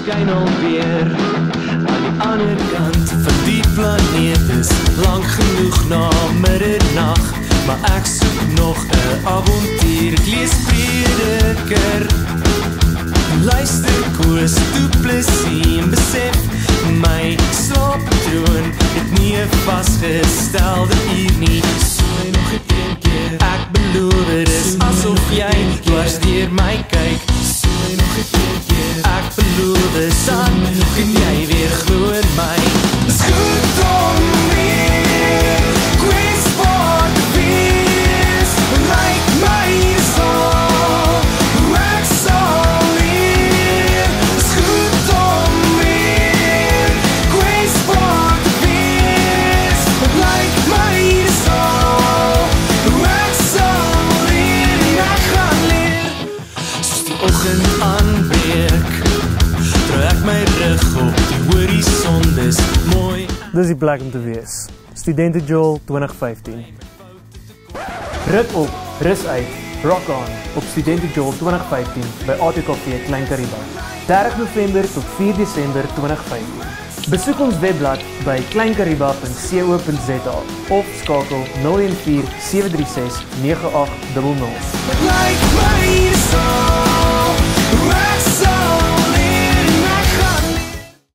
skyn alweer aan die ander kant van die planeet. Is lang genoeg na middernag, maar ek soek nog 'n avontuur. Ek lees Prediker, luister Koos Du Plessis en besef my slaappatroon het nie 'n vasgestelde uur nie. Sooi nog 'n keer, ek beloof dit is asof jy dwars deur my kyk. Sooi nog 'n keer, ek beloof dan kan jy weer glo in my. Dis goed om weer kwetsbaar te wees, like my soul, ek sal leer. Dis goed om weer kwetsbaar te wees, like my soul, ek sal leer. Ek gaan leer, soos die oggend aanbreek, trek my rug op die horison, dis mooi. Dis die plek om te wees. Studente Joel 2015. Rit op, rus uit, rock on op Studente Joel 2015 by ATKV Klein Kariba. 30 November tot 4 Desember 2015. Besoek ons webblad by kleinkariba.co.za of skakel 014 736 9800. Like my soul.